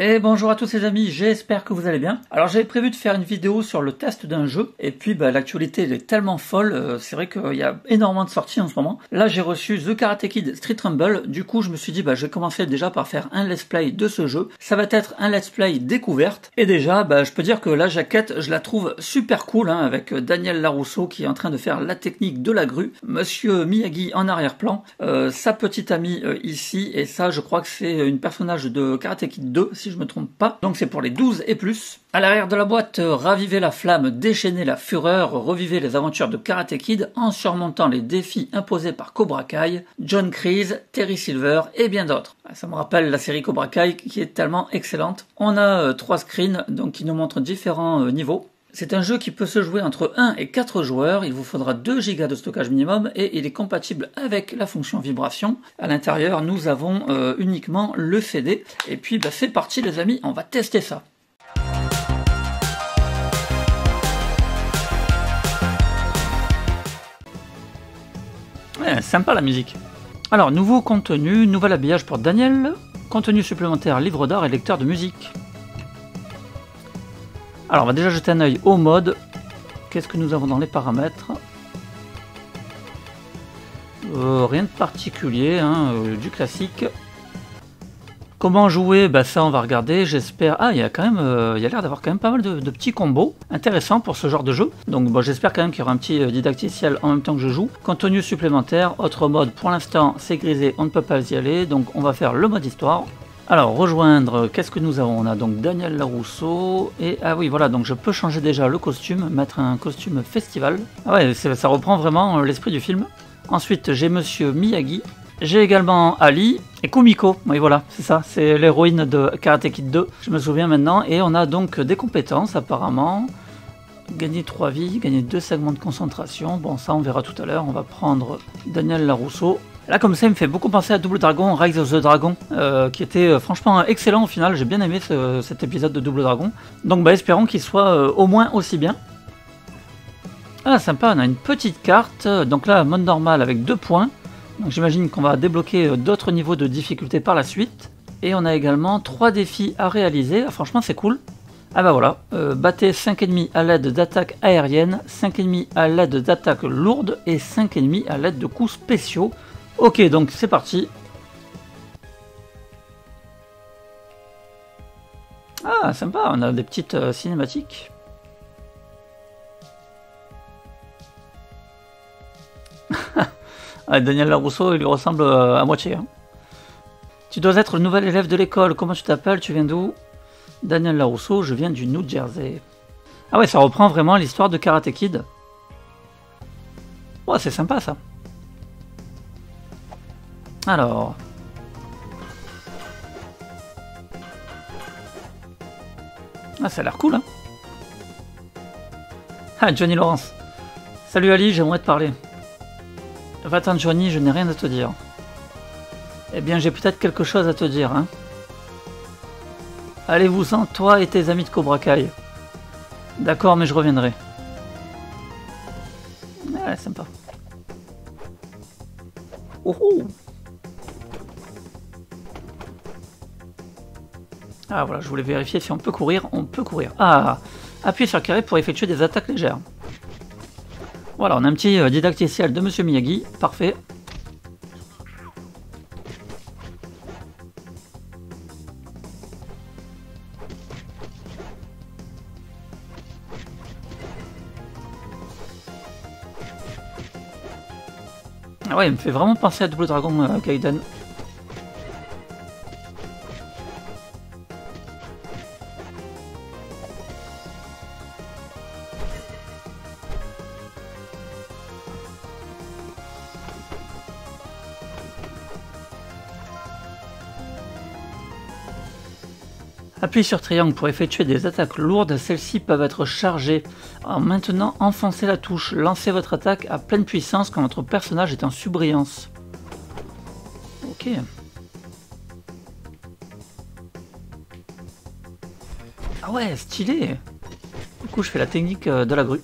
Et bonjour à tous les amis, j'espère que vous allez bien. Alors j'avais prévu de faire une vidéo sur le test d'un jeu, et puis l'actualité elle est tellement folle, c'est vrai qu'il y a énormément de sorties en ce moment. Là j'ai reçu The Karate Kid Street Rumble, du coup je me suis dit je vais commencer déjà par faire un let's play de ce jeu. Ça va être un let's play découverte, et déjà je peux dire que la jaquette je la trouve super cool, avec Daniel Larousseau qui est en train de faire la technique de la grue, Monsieur Miyagi en arrière-plan, sa petite amie ici, et ça je crois que c'est une personnage de Karate Kid 2, si je me trompe pas. Donc c'est pour les 12 et plus. À l'arrière de la boîte, ravivez la flamme, déchaînez la fureur, revivez les aventures de Karate Kid en surmontant les défis imposés par Cobra Kai, John Kreese, Terry Silver et bien d'autres. Ça me rappelle la série Cobra Kai qui est tellement excellente. On a 3 screens donc qui nous montrent différents niveaux. C'est un jeu qui peut se jouer entre 1 et 4 joueurs, il vous faudra 2 Go de stockage minimum et il est compatible avec la fonction vibration. À l'intérieur, nous avons uniquement le CD. Et puis c'est parti les amis, on va tester ça. Ouais, sympa la musique. Alors, nouveau contenu, nouvel habillage pour Daniel, contenu supplémentaire, livre d'art et lecteur de musique. Alors on va déjà jeter un œil au mode. Qu'est-ce que nous avons dans les paramètres? Rien de particulier, du classique. Comment jouer? Ça on va regarder, j'espère. Ah, il y a l'air d'avoir quand même pas mal de petits combos intéressants pour ce genre de jeu. Donc j'espère quand même qu'il y aura un petit didacticiel en même temps que je joue. Contenu supplémentaire, autre mode, pour l'instant c'est grisé, on ne peut pas y aller, donc on va faire le mode histoire. Alors, rejoindre, qu'est-ce que nous avons? On a donc Daniel Larousseau, et ah oui, voilà, donc je peux changer déjà le costume, mettre un costume festival. Ah ouais, ça reprend vraiment l'esprit du film. Ensuite, j'ai Monsieur Miyagi, j'ai également Ali, et Kumiko, oui voilà, c'est ça, c'est l'héroïne de Karate Kid 2, je me souviens maintenant, et on a donc des compétences apparemment. Gagner 3 vies, gagner 2 segments de concentration, bon ça on verra tout à l'heure, on va prendre Daniel Larousseau. Là comme ça il me fait beaucoup penser à Double Dragon, Rise of the Dragon, qui était franchement excellent au final, j'ai bien aimé cet épisode de Double Dragon. Donc espérons qu'il soit au moins aussi bien. Ah sympa, on a une petite carte, donc là mode normal avec 2 points, donc j'imagine qu'on va débloquer d'autres niveaux de difficulté par la suite. Et on a également 3 défis à réaliser, franchement c'est cool. Ah voilà, battez 5 ennemis à l'aide d'attaques aériennes, 5 ennemis à l'aide d'attaques lourdes et 5 ennemis à l'aide de coups spéciaux. Ok, donc c'est parti. Ah, sympa, on a des petites cinématiques. Ah, Daniel Larousseau, il lui ressemble à moitié. Tu dois être le nouvel élève de l'école. Comment tu t'appelles? Tu viens d'où? Daniel Larousseau, je viens du New Jersey. Ah ouais, ça reprend vraiment l'histoire de Karate Kid. Ouais, c'est sympa ça. Alors... Ah, ça a l'air cool, Ah, Johnny Lawrence. Salut Ali, j'aimerais te parler. Va-t'en Johnny, je n'ai rien à te dire. Eh bien, j'ai peut-être quelque chose à te dire, Allez-vous-en, toi et tes amis de Cobra Kai. D'accord, mais je reviendrai. Ah, sympa. Oh oh. Ah voilà, je voulais vérifier si on peut courir. On peut courir. Ah, appuyez sur carré pour effectuer des attaques légères. Voilà, on a un petit didacticiel de Monsieur Miyagi. Parfait. Ah ouais, il me fait vraiment penser à Double Dragon Gaiden. Appuyez sur triangle pour effectuer des attaques lourdes, celles-ci peuvent être chargées. En maintenant, enfoncez la touche, lancez votre attaque à pleine puissance quand votre personnage est en surbrillance. Ok. Ah ouais, stylé. Du coup, je fais la technique de la grue.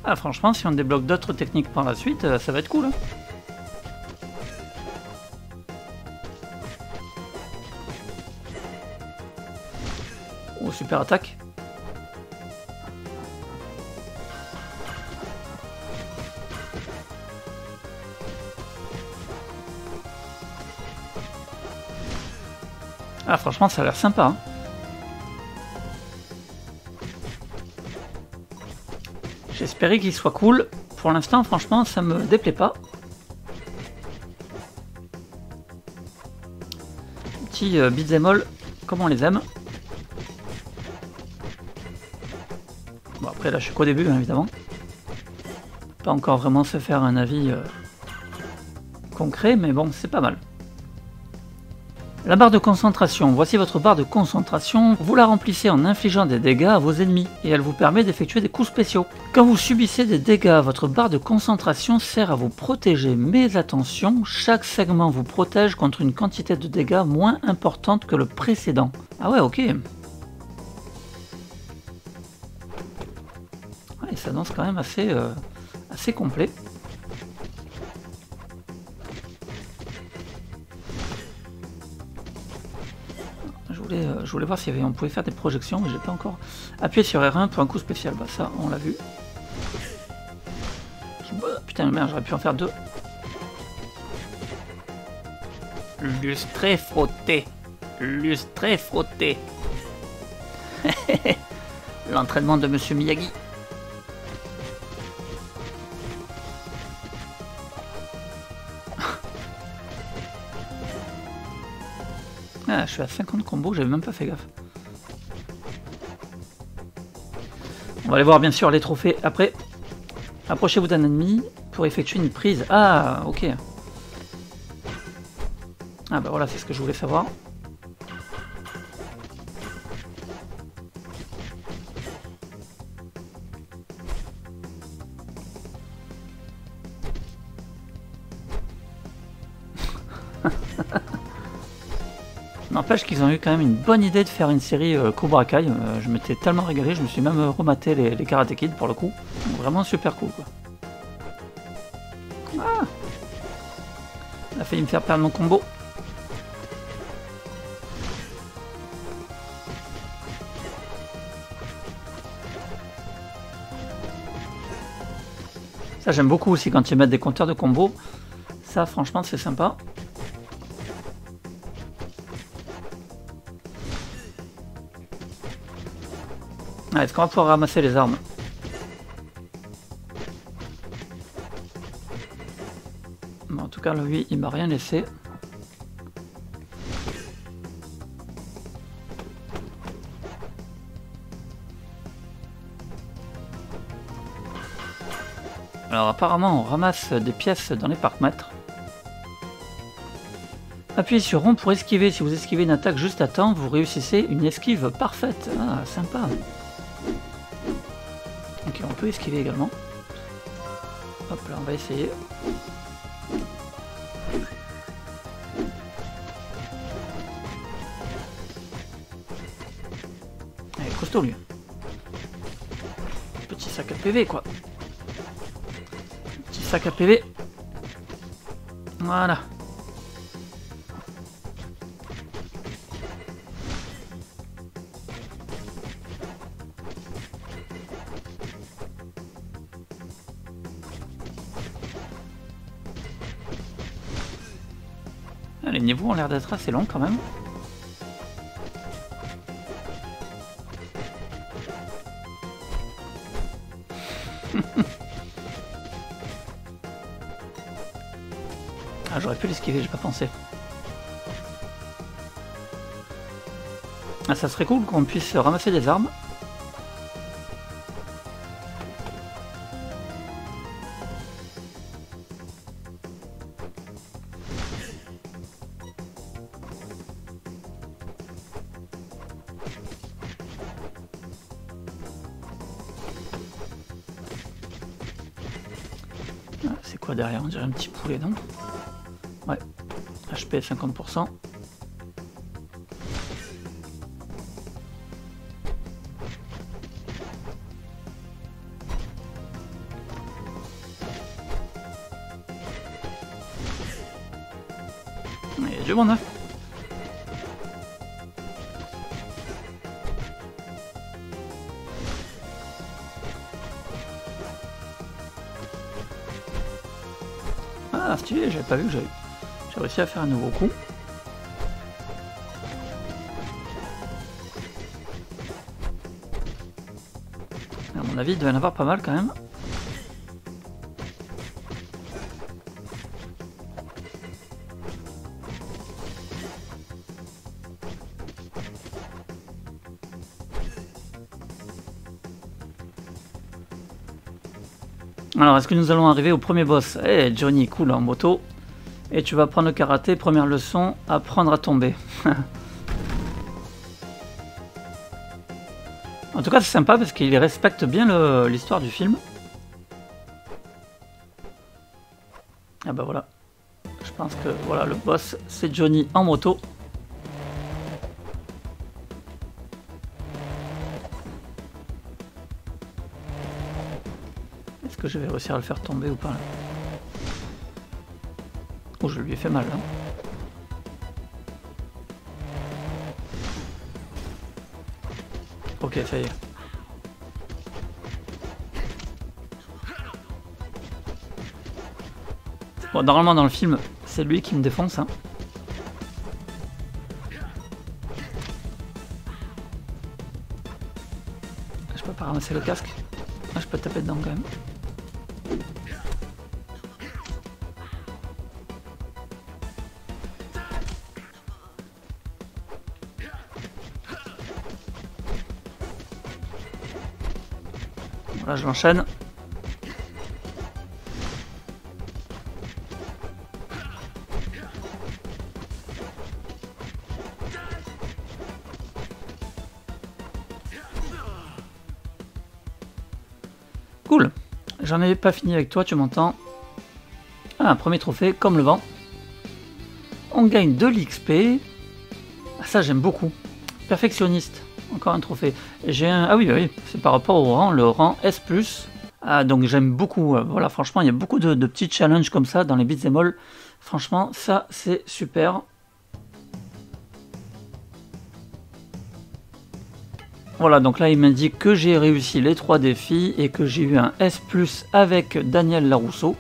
Ah franchement, si on débloque d'autres techniques par la suite, ça va être cool. Hein. Oh, super attaque. Ah, franchement, ça a l'air sympa. Hein. J'espérais qu'il soit cool. Pour l'instant, franchement, ça me déplaît pas. Petit beat'em all, comme on les aime. Bon, après, là, je suis qu'au début, hein, évidemment. Pas encore vraiment se faire un avis concret, mais bon, c'est pas mal. La barre de concentration. Voici votre barre de concentration. Vous la remplissez en infligeant des dégâts à vos ennemis et elle vous permet d'effectuer des coups spéciaux. Quand vous subissez des dégâts, votre barre de concentration sert à vous protéger. Mais attention, chaque segment vous protège contre une quantité de dégâts moins importante que le précédent. Ah ouais, ok. Ouais, ça danse quand même assez complet. Je voulais voir si on pouvait faire des projections, mais j'ai pas encore appuyé sur R1 pour un coup spécial. Bah ça, on l'a vu. Putain, merde, j'aurais pu en faire deux. Lustré frotté. Lustré frotté. L'entraînement de Monsieur Miyagi. Ah, je suis à 50 combos, j'avais même pas fait gaffe. On va aller voir bien sûr les trophées après. Approchez-vous d'un ennemi pour effectuer une prise. Ah, ok. Ah bah voilà, c'est ce que je voulais savoir. N'empêche qu'ils ont eu quand même une bonne idée de faire une série Cobra Kai. Je m'étais tellement régalé, je me suis même rematé les Karate Kid pour le coup. Donc, vraiment super cool quoi. Ah, il a failli me faire perdre mon combo. Ça j'aime beaucoup aussi quand ils mettent des compteurs de combos. Ça franchement c'est sympa. Ah, est-ce qu'on va pouvoir ramasser les armes? Bon, en tout cas, lui, il m'a rien laissé. Alors apparemment, on ramasse des pièces dans les parcs-mètres. Appuyez sur rond pour esquiver. Si vous esquivez une attaque juste à temps, vous réussissez une esquive parfaite. Ah, sympa. Ok, on peut esquiver également. Hop là, on va essayer. Allez, costaud lui. Petit sac à PV quoi. Petit sac à PV. Voilà. Les niveaux ont l'air d'être assez longs quand même. Ah, j'aurais pu l'esquiver, j'ai pas pensé. Ah, ça serait cool qu'on puisse ramasser des armes. C'est quoi derrière? On dirait un petit poulet, non? Ouais. HP 50%. Et du bon neuf. Ah stylé, j'avais pas vu que j'ai réussi à faire un nouveau coup. À mon avis, il doit y en avoir pas mal quand même. Alors, est-ce que nous allons arriver au premier boss? Eh, Johnny, cool, en moto. Et tu vas apprendre le karaté, première leçon, apprendre à tomber. En tout cas, c'est sympa parce qu'il respecte bien l'histoire du film. Ah bah voilà. Je pense que voilà, le boss, c'est Johnny en moto. Est-ce que je vais réussir à le faire tomber ou pas là? Oh, je lui ai fait mal là. Ok, ça y est. Bon, normalement dans le film, c'est lui qui me défonce. Hein. Je peux pas ramasser le casque. Ah, je peux taper dedans quand même. Voilà, je l'enchaîne. Cool. J'en avais pas fini avec toi, tu m'entends? Ah, un premier trophée, comme le vent. On gagne de l'XP. Ah, ça, j'aime beaucoup. Perfectionniste. Encore un trophée. J'ai un... Ah oui, oui, c'est par rapport au rang, le rang S+. Ah, donc j'aime beaucoup. Voilà, franchement, il y a beaucoup de petits challenges comme ça dans les beat'em all. Franchement, ça, c'est super. Voilà, donc là, il m'indique que j'ai réussi les 3 défis et que j'ai eu un S+, avec Daniel Larousseau.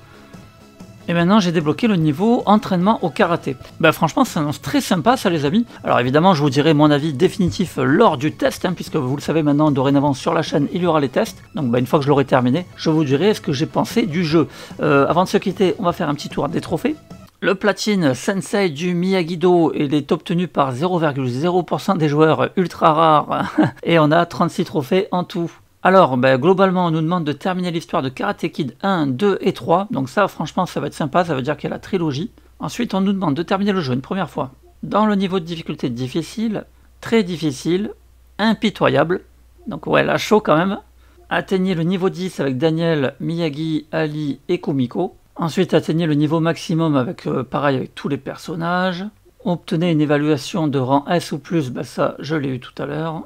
Et maintenant, j'ai débloqué le niveau entraînement au karaté. Bah franchement, ça annonce très sympa ça les amis. Alors évidemment, je vous dirai mon avis définitif lors du test, hein, puisque vous le savez maintenant, dorénavant sur la chaîne, il y aura les tests. Donc bah, une fois que je l'aurai terminé, je vous dirai ce que j'ai pensé du jeu. Avant de se quitter, on va faire un petit tour des trophées. Le platine Sensei du Miyagi-Do, il est obtenu par 0,0% des joueurs ultra rares. Et on a 36 trophées en tout. Alors, globalement, on nous demande de terminer l'histoire de Karate Kid 1, 2 et 3. Donc ça, franchement, ça va être sympa, ça veut dire qu'il y a la trilogie. Ensuite, on nous demande de terminer le jeu une première fois dans le niveau de difficulté difficile, très difficile, impitoyable. Donc ouais, là, chaud quand même. Atteignez le niveau 10 avec Daniel, Miyagi, Ali et Kumiko. Ensuite, atteignez le niveau maximum avec, pareil, avec tous les personnages. Obtenez une évaluation de rang S ou plus, ça, je l'ai eu tout à l'heure.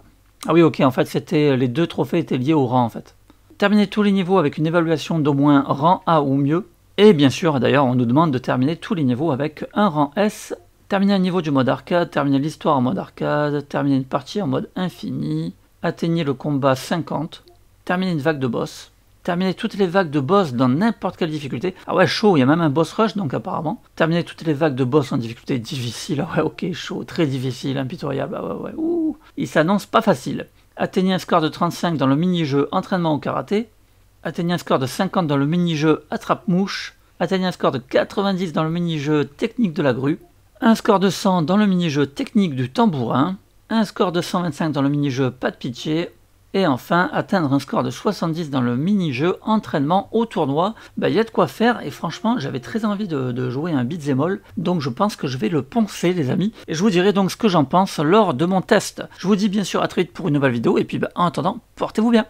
Ah oui, ok, en fait, les 2 trophées étaient liés au rang, en fait. Terminez tous les niveaux avec une évaluation d'au moins rang A ou mieux. Et bien sûr, d'ailleurs, on nous demande de terminer tous les niveaux avec un rang S. Terminez un niveau du mode arcade, terminez l'histoire en mode arcade, terminez une partie en mode infini, atteignez le combat 50, terminez une vague de boss. Terminez toutes les vagues de boss dans n'importe quelle difficulté. Ah ouais, chaud, il y a même un boss rush, donc apparemment. Terminez toutes les vagues de boss en difficulté difficile. Ah ouais, ok, chaud, très difficile, impitoyable. Ah ouais, ouh. Il s'annonce pas facile. Atteignez un score de 35 dans le mini-jeu entraînement au karaté. Atteignez un score de 50 dans le mini-jeu attrape-mouche. Atteignez un score de 90 dans le mini-jeu technique de la grue. Un score de 100 dans le mini-jeu technique du tambourin. Un score de 125 dans le mini-jeu pas de pitié. Et enfin, atteindre un score de 70 dans le mini-jeu entraînement au tournoi. Il y a de quoi faire et franchement, j'avais très envie de jouer un beat'em all. Donc je pense que je vais le poncer les amis. Et je vous dirai donc ce que j'en pense lors de mon test. Je vous dis bien sûr à très vite pour une nouvelle vidéo. Et puis en attendant, portez-vous bien.